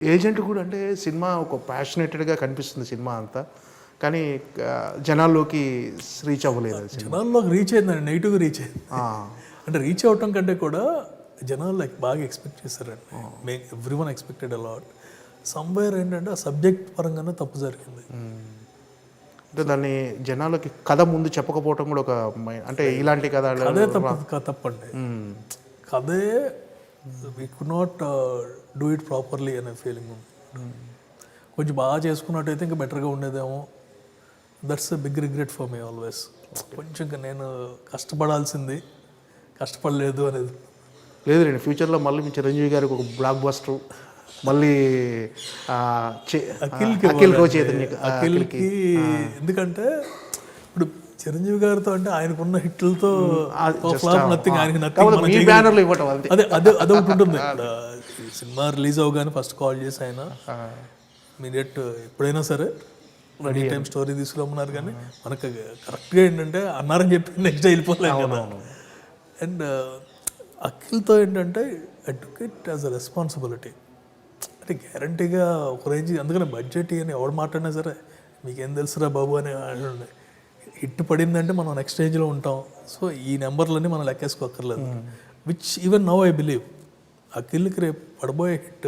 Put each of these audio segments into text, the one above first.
Agent కూడా అంటే cinema ఒక ప్యాషనేటెడ్గా కనిపిస్తుంది సినిమా అంతా, కానీ జనాల్లోకి రీచ్ అవ్వలేదు అది సినిమా. జనాల్లోకి రీచ్ అయిందండి, నెగిటివ్గా రీచ్ అయింది. అంటే రీచ్ అవ్వటం కంటే కూడా జనాలు లైక్ బాగా ఎక్స్పెక్ట్ చేశారండి. Everyone expected allot. సమ్వేర్ ఏంటంటే ఆ సబ్జెక్ట్ పరంగానే తప్పు జరిగింది. అంటే దాన్ని జనాలకి కథ ముందు చెప్పకపోవటం కూడా ఒక అంటే ఇలాంటి కథ అదే తప్పండి. కథే we could not do it properly అనే ఫీలింగ్ ఉంది. కొంచెం బాగా చేసుకున్నట్టయితే ఇంకా బెటర్గా ఉండేదేమో. That's a big regret for me always. కొంచెం నేను కష్టపడాల్సింది కష్టపడలేదు అనేది. లేదు రండి, ఫ్యూచర్లో మళ్ళీ మీ చిరంజీవి గారికి ఒక బ్లాక్ బస్టర్ మళ్ళీ అఖిల్కి. ఎందుకంటే ఇప్పుడు చిరంజీవి గారితో అంటే ఆయనకున్న హిట్లతో అదే అదే అదొకటి ఉంటుంది. సినిమా రిలీజ్ అవగానే ఫస్ట్ కాల్ చేసి ఆయన ఇమీడియట్ ఎప్పుడైనా సరే రెడీ టైం స్టోరీ తీసుకురమ్మన్నారు. కానీ మనకు కరెక్ట్గా ఏంటంటే అన్నారని చెప్పి నెక్స్ట్ డే వెళ్ళిపోలేదు కదా. అండ్ అఖిల్తో ఏంటంటే I took it as a responsibility. అంటే గ్యారంటీగా ఒక రేంజ్, అందుకని బడ్జెట్ అని ఎవడు మాట్లాడినా సరే మీకేం తెలుసురా బాబు అని అంటుండే. హిట్ పడిందంటే మనం నెక్స్ట్ స్టేజ్లో ఉంటాం. సో ఈ నెంబర్లన్నీ మనం లెక్కేసుకోక్కర్లేదు. Which even now I believe అఖిల్కి రేపు పడబోయే హిట్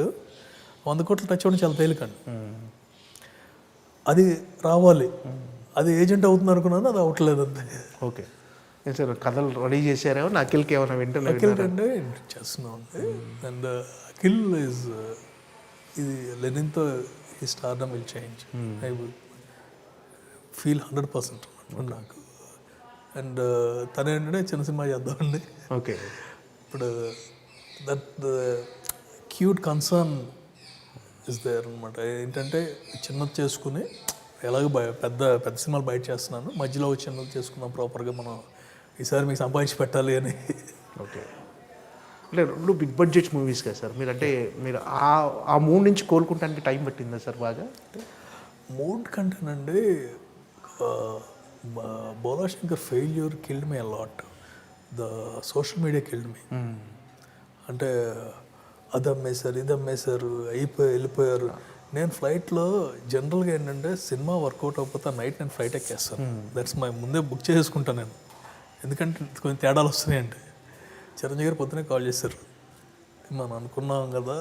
100 కోట్లు టచ్ అవ్వడం చాలా తేలికండి. అది రావాలి. అది ఏజెంట్ అవుతుంది అనుకున్నాను, అది అవ్వట్లేదు అంతే. ఓకే సార్, కథలు రెడీ చేశారేమో. అఖిల్కి ఏమైనా వింటున్నా? అఖిల్ అంటే చేస్తున్నాం అండి. అండ్ అఖిల్ ఈజ్ ఇది లెనిన్తో ఈ stardom will change. I will feel 100% నాకు. అండ్ తను ఏంటంటే చిన్న సినిమా చేద్దామండి. ఓకే, ఇప్పుడు that cute concern is there అనమాట. ఏంటంటే చిన్నది చేసుకుని ఎలాగో పెద్ద పెద్ద సినిమాలు బయట చేస్తున్నాను, మధ్యలో చిన్నది చేసుకుందాం ప్రాపర్గా మనం ఈసారి మీకు సంపాదించి పెట్టాలి అని. ఓకే, అంటే 2 బిగ్ బడ్జెట్ మూవీస్ కదా సార్. మీరు మీరు ఆ మూడ్ నుంచి కోలుకుంటానికి టైం పట్టిందా సార్ బాగా? మూడ్ కంటేనండి, Bhola Shankar failure killed me a lot. The social media killed me. అంటే అది అమ్మేశారు, ఇది అమ్మేశారు, వెళ్ళిపోయారు. నేను ఫ్లైట్లో జనరల్గా ఏంటంటే సినిమా వర్కౌట్ అవ్వకపోతే నైట్ నేను ఫ్లైట్ ఎక్కేస్తాను. దట్స్ మై ముందే బుక్ చేసుకుంటాను నేను. ఎందుకంటే కొంచెం తేడాలు వస్తున్నాయంటే. చిరంజీవి గారు పొద్దునే కాల్ చేశారు, మనం అనుకున్నాం కదా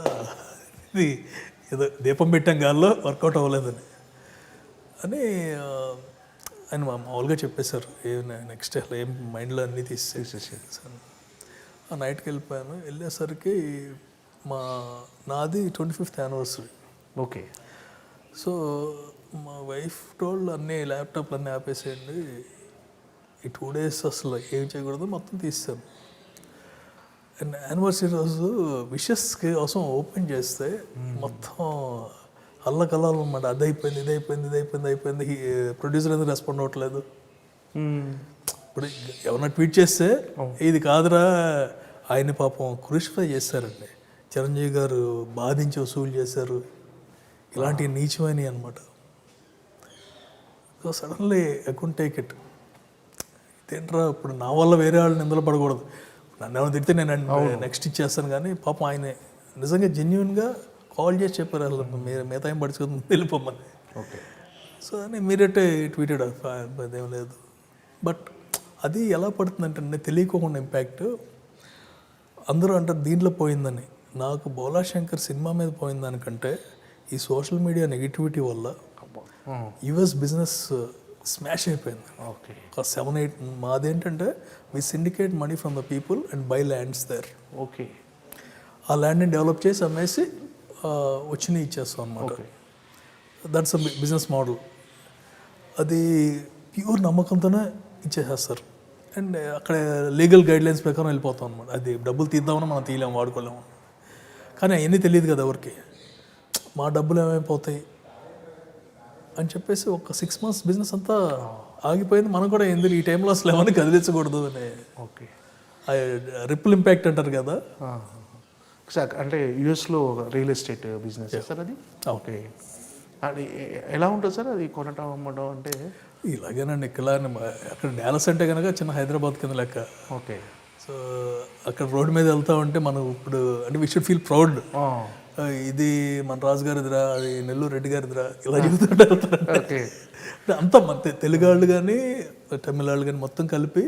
ఇది ఏదో దీపం పెట్టాం గాల్లో వర్కౌట్ అవ్వలేదని అని ఆయన మామూలుగా చెప్పేశారు. నెక్స్ట్ అసలు ఏం మైండ్లో అన్నీ తీసేసాను. ఆ నైట్కి వెళ్ళిపోయాను. వెళ్ళేసరికి నాది 25th యానివర్సరీ. ఓకే, సో మా వైఫ్ టోల్డ్ అన్నీ ల్యాప్టాప్లు అన్నీ ఆపేసేయండి, ఈ 2 days అసలు ఏం చేయకూడదు, మొత్తం తీస్తాను. అండ్ యానివర్సరీ రోజు విషెస్ కోసం ఓపెన్ చేస్తే మొత్తం అల్లకల్లాలు అనమాట. అది అయిపోయింది, ఇది అయిపోయింది, ఇది అయిపోయింది, అయిపోయింది. ప్రొడ్యూసర్ ఎందుకు రెస్పాండ్ అవ్వట్లేదు. ఇప్పుడు ఎవరన్నా ట్వీట్ చేస్తే ఇది కాదురా, ఆయన పాపం క్రూసిఫై చేశారండి. చిరంజీవి గారు బాధించి వసూలు చేశారు, ఇలాంటి నీచమైనవి అనమాట. So suddenly I could take it. ఇదేంట్రా, ఇప్పుడు నా వల్ల వేరే వాళ్ళు నిందలు పడకూడదు. నన్ను ఏమైనా తిడితే నేను నెక్స్ట్ ఇచ్చేస్తాను. కానీ పాపం ఆయన నిజంగా జెన్యున్గా కాల్ చేసి చెప్పారు, అసలు మీరు మిగతా ఏం పడుచుకొని వెళ్ళిపోమని. ఓకే, సో అని మీరైతే ట్వీటెడ్ అదేం లేదు. బట్ అది ఎలా పడుతుందంటే తెలియకోకుండా ఇంపాక్ట్. అందరూ అంటారు దీంట్లో పోయిందని. నాకు బోలాశంకర్ సినిమా మీద పోయిందానికంటే ఈ సోషల్ మీడియా నెగిటివిటీ వల్ల యుఎస్ బిజినెస్ స్మాష్ అయిపోయింది. ఓకే, ఒక 7-8 మాదేంటంటే we syndicate money from the people and buy lands there. Okay, ఆ ల్యాండ్ని డెవలప్ చేసి అమ్మేసి వచ్చినవి ఇచ్చేస్తాం అనమాట. That's a business model. అది ప్యూర్ నమ్మకంతోనే ఇచ్చేసేస్తారు. అండ్ అక్కడ లీగల్ గైడ్లైన్స్ ప్రకారం వెళ్ళిపోతాం అనమాట. అది డబ్బులు తీద్దామని మనం తీయలేము, వాడుకోలేము. కానీ అవన్నీ తెలియదు కదా ఎవరికి. మా డబ్బులు ఏమైపోతాయి అని చెప్పేసి ఒక 6 months బిజినెస్ అంతా ఆగిపోయింది. మనం కూడా ఎందుకు ఈ టైంలో అసలు ఏమని కదిలించకూడదు అని. ఓకే, రిపుల్ ఇంపాక్ట్ అంటారు కదా. సార్ అంటే యూఎస్లో రియల్ ఎస్టేట్ బిజినెస్ సార్ అది. ఓకే, అది ఎలా ఉంటుంది సార్ అది కొనటం అమ్మడం అంటే? ఇలాగేనండి. ఇక్కడ అక్కడ డాలస్ అంటే కనుక చిన్న హైదరాబాద్ కింద లెక్క. ఓకే, సో అక్కడ రోడ్డు మీద వెళ్తా ఉంటే మనం ఇప్పుడు అంటే వీ షుడ్ ఫీల్ ప్రౌడ్. ఇది మన రాజు గారిదిరా, అది నెల్లూరు రెడ్డి గారిదిరా, ఇలా చెబుతుంటారు. ఓకే అంతా మన తెలుగు వాళ్ళు కానీ తమిళ వాళ్ళు కానీ మొత్తం కలిపి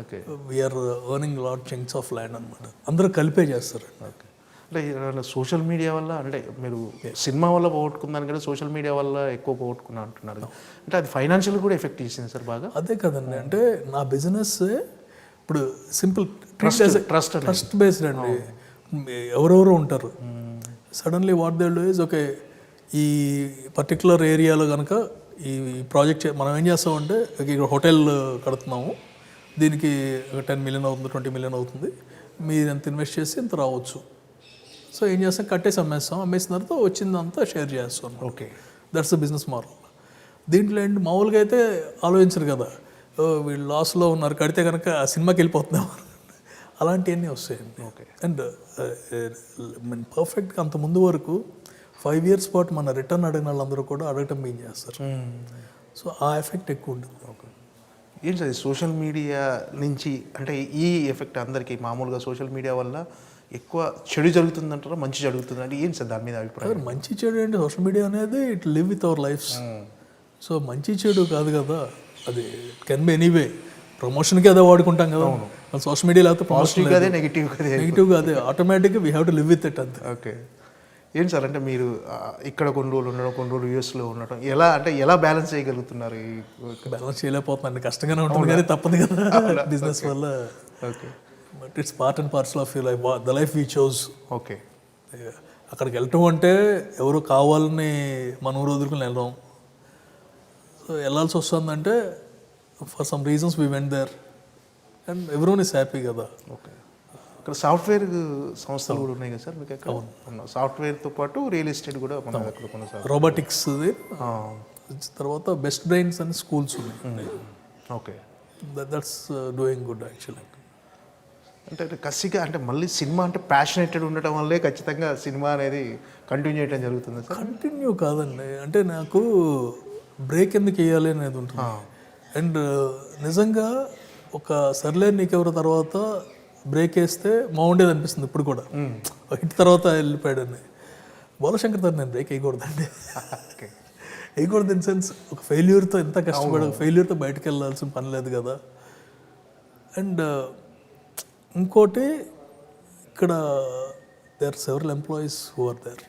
okay we are earning lot chunks of land అనమాట. అందరూ కలిపే చేస్తారు. ఓకే అంటే సోషల్ మీడియా వల్ల అంటే మీరు సినిమా వల్ల పోగొట్టుకున్నాను కానీ సోషల్ మీడియా వల్ల ఎక్కువ పోగొట్టుకున్నా అంటున్నారు. అంటే అది ఫైనాన్షియల్ కూడా ఎఫెక్ట్ చేసింది సార్ బాగా. అదే కదండి, అంటే నా బిజినెస్ ఇప్పుడు సింపుల్ ట్రస్ట్ బేస్డ్ అండి. ఎవరెవరో ఉంటారు, suddenly what they do is okay, ఈ పర్టికులర్ ఏరియాలో కనుక ఈ ప్రాజెక్ట్ మనం ఏం చేస్తామంటే ఇక్కడ హోటల్ కడుతున్నాము, దీనికి 10 million అవుతుంది, 20 million అవుతుంది, మీరు ఎంత ఇన్వెస్ట్ చేసి ఇంత రావచ్చు. సో ఏం చేస్తాం, కట్టేసి అమ్మేస్తాం, అమ్మేసిన తర్వాత వచ్చిందంతా షేర్ చేస్తాం. Okay that's the business model. దీంట్లో ఏంటి, మామూలుగా అయితే ఆలోచించరు కదా, వీళ్ళు లాస్లో ఉన్నారు, కడితే కనుక ఆ సినిమాకి వెళ్ళిపోతున్నాం, అలాంటివన్నీ వస్తాయండి. ఓకే అండ్ పర్ఫెక్ట్గా అంత ముందు వరకు 5 years పాటు మన రిటర్న్ అడిగిన వాళ్ళందరూ కూడా అడగటం ఏం చేస్తారు. సో ఆ ఎఫెక్ట్ ఎక్కువ ఉంటుంది. ఓకే ఏంటి సార్ సోషల్ మీడియా నుంచి అంటే ఈ ఎఫెక్ట్ అందరికీ మామూలుగా సోషల్ మీడియా వల్ల ఎక్కువ చెడు జరుగుతుందంటారా మంచి జరుగుతుంది అంటే ఏంటి సార్ దాని మీద అభిప్రాయం? మంచి చెడు అంటే సోషల్ మీడియా అనేది it live with our lifes. So మంచి చెడు కాదు కదా, అది కెన్ బి ఎనీవే. ప్రమోషన్కి అదే వాడుకుంటాం కదా సోషల్ మీడియా, లేకపోతే పాజిటివ్ అదే నెగిటివ్ నెగిటివ్గా అదే ఆటోమేటిక్గా we have to live with it అంతే. ఓకే ఏంటి సార్ అంటే మీరు ఇక్కడ కొన్ని రోజులు ఉండడం, కొన్ని రోజులు యూఎస్లో ఉండటం, ఎలా అంటే ఎలా బ్యాలెన్స్ చేయగలుగుతున్నారు? బ్యాలెన్స్ చేయలేకపోతున్నాను, కష్టంగానే ఉంటుంది కానీ తప్పదు కదా బిజినెస్ వల్ల. Okay but it's part and parcel of you life, the life we chose. Okay అక్కడికి వెళ్ళటం అంటే ఎవరు కావాలని మన ఊరు వదులుకుని వెళ్ళడం. సో వెళ్ళాల్సి వస్తుందంటే for some reasons we went there and everyone is happy కదా. ఓకే ఇక్కడ సాఫ్ట్వేర్ సంస్థలు కూడా ఉన్నాయి కదా సార్ మీకు? ఎక్కడ సాఫ్ట్వేర్తో పాటు రియల్ ఎస్టేట్ కూడా మన దగ్గర కొనసాగుతుంది. రోబోటిక్స్ తర్వాత బెస్ట్ బ్రెయిన్స్ అని స్కూల్స్ ఉన్నాయి. Okay that's doing good actually. అంటే కసిగా అంటే మళ్ళీ సినిమా అంటే ప్యాషనేటెడ్ ఉండటం వల్లే ఖచ్చితంగా సినిమా అనేది కంటిన్యూ చేయడం జరుగుతుంది సార్? కంటిన్యూ కాదండి, అంటే నాకు బ్రేక్ ఎందుకు వేయాలి అనేది ఉంటుంది. అండ్ నిజంగా ఒక సర్లే నీకెవరు తర్వాత బ్రేక్ వేస్తే బాగుండేది అనిపిస్తుంది ఇప్పుడు కూడా. హిట్ తర్వాత వెళ్ళిపోయాడని బాలశంకర్ సార్ నేను బ్రేక్ వేయకూడదండి. వేయకూడదు ఇన్ సెన్స్ ఒక ఫెయిల్యూర్తో ఎంత కష్టపడి ఫెయిల్యూర్తో బయటకు వెళ్ళాల్సిన పని లేదు కదా. అండ్ ఇంకోటి ఇక్కడ there several employees who are there,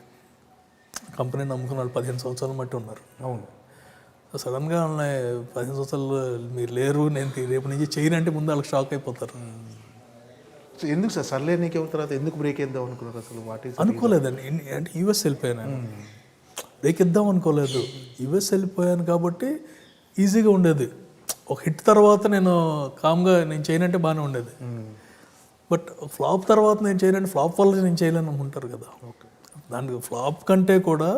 company నమ్ముకున్న వాళ్ళు 15 సంవత్సరాలు మట్టి ఉన్నారు. అవును సడన్గా వాళ్ళని 15 సంవత్సరాలు మీరు లేరు, నేను రేపు నుంచి చేయనంటే ముందు వాళ్ళకి షాక్ అయిపోతారు. ఎందుకు సార్ సర్లే నీకేమో తర్వాత ఎందుకు బ్రేక్ వేద్దాం అనుకున్నారు అసలు? వాటి అనుకోలేదండి, అంటే యూఎస్ వెళ్ళిపోయాను, బ్రేక్ ఇద్దాం అనుకోలేదు. యూఎస్ వెళ్ళిపోయాను కాబట్టి ఈజీగా ఉండేది. ఒక హిట్ తర్వాత నేను కామ్గా నేను చేయనంటే బాగానే ఉండేది. బట్ ఫ్లాప్ తర్వాత నేను చేయనంటే ఫ్లాప్ వల్ల నేను చేయలేను అనుకుంటారు కదా. దానికి ఫ్లాప్ కంటే కూడా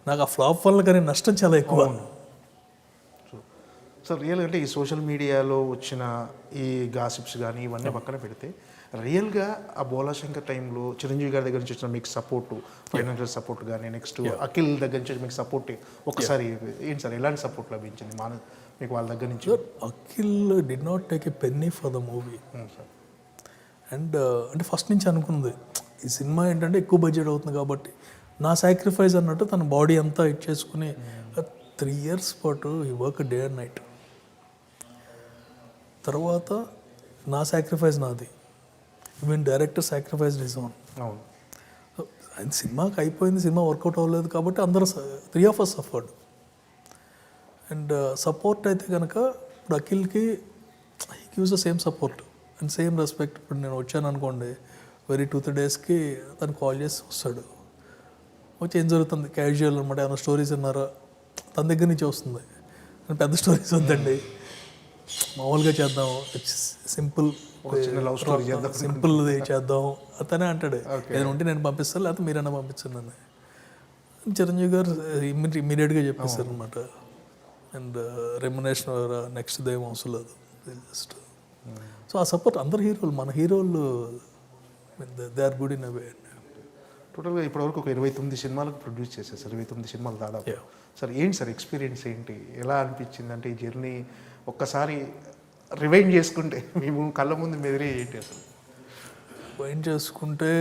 నాకు ఆ ఫ్లాప్ వల్ల కానీ నష్టం చాలా ఎక్కువ. సార్ రియల్గా అంటే ఈ సోషల్ మీడియాలో వచ్చిన ఈ గాసిప్స్ కానీ ఇవన్నీ పక్కన పెడితే రియల్గా ఆ బోలాశంకర్ టైంలో చిరంజీవి గారి దగ్గర నుంచి వచ్చిన మీకు సపోర్ట్, ఫైనాన్షియల్ సపోర్ట్ కానీ నెక్స్ట్ అఖిల్ దగ్గర నుంచి మీకు సపోర్ట్ ఒకసారి ఏంటి సార్ ఎలాంటి సపోర్ట్ లభించింది మీకు వాళ్ళ దగ్గర నుంచి? Akhil did not take a Penney for the movie sir. And అంటే ఫస్ట్ నుంచి అనుకున్నది ఈ సినిమా ఏంటంటే ఎక్కువ బడ్జెట్ అవుతుంది కాబట్టి నా సాక్రిఫైస్ అన్నట్టు తన బాడీ అంతా ఇచ్చేసుకుని 3 years పాటు ఈ వర్క్ డే అండ్ నైట్. తర్వాత నా సాక్రిఫైస్ నాది, even director sacrifice is own. అవును ఆయన సినిమాకి అయిపోయింది, సినిమా వర్కౌట్ అవ్వలేదు కాబట్టి అందరూ 3 of us suffered. And support అయితే కనుక ఇప్పుడు అఖిల్కి he gives the same support and same respect. ఇప్పుడు నేను వచ్చాను అనుకోండి, వెరీ 2-3 daysకి తను కాల్ చేసి వస్తాడు, వచ్చి ఏం జరుగుతుంది క్యాజువల్ అనమాట, ఏమైనా స్టోరీస్ విన్నారా, తన దగ్గర నుంచి వస్తుంది. పెద్ద స్టోరీస్ వద్దండి, మామూలుగా చేద్దాం, సింపుల్ సింపుల్ది చేద్దాం అతనే అంటాడు. ఏదైనా ఉంటే నేను పంపిస్తాను, లేకపోతే మీరైనా పంపించండి అని. చిరంజీవి గారు ఇమీడియట్గా చెప్పేస్తారు అనమాట. అండ్ రెమ్యునేషన్ నెక్స్ట్ డే ఏం అవసరం లేదు, జస్ట్. సో ఆ సపోర్ట్ అందరు హీరోలు, మన హీరోలు they are good in a way. టోటల్గా ఇప్పటివరకు ఒక 29 సినిమాలకు ప్రొడ్యూస్ చేశారు సార్, 29 సినిమాలు దాదాపు. సార్ ఏంటి సార్ ఎక్స్పీరియన్స్ ఏంటి, ఎలా అనిపించింది అంటే ఈ జర్నీ ఒక్కసారి రివైండ్ చేసుకుంటే మేము కళ్ళ ముందు మెదిరే ఏంటి అసలు? వైండ్ చేసుకుంటే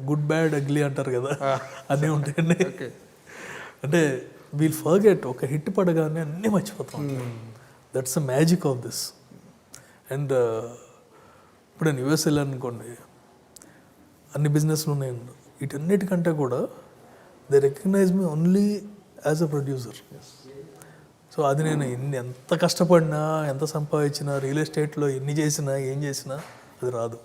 గుడ్ బ్యాడ్ అగ్లీ అంటారు కదా, అన్నీ ఉంటాయండి. అంటే వీల్ ఫర్గెట్, ఒక హిట్ పడగానే అన్నీ మర్చిపోతాం. That's the magic of this. And ఇప్పుడు నేను యూఎస్ వెళ్ళానుకోండి, అన్ని బిజినెస్లు ఉన్నాయండి. వీటన్నిటికంటే కూడా they recognise me only as a producer. So అది నేను ఎంత కష్టపడినా, ఎంత సంపాదించినా, రియల్ ఎస్టేట్లో ఎన్ని చేసినా, ఏం చేసినా అది రాదు.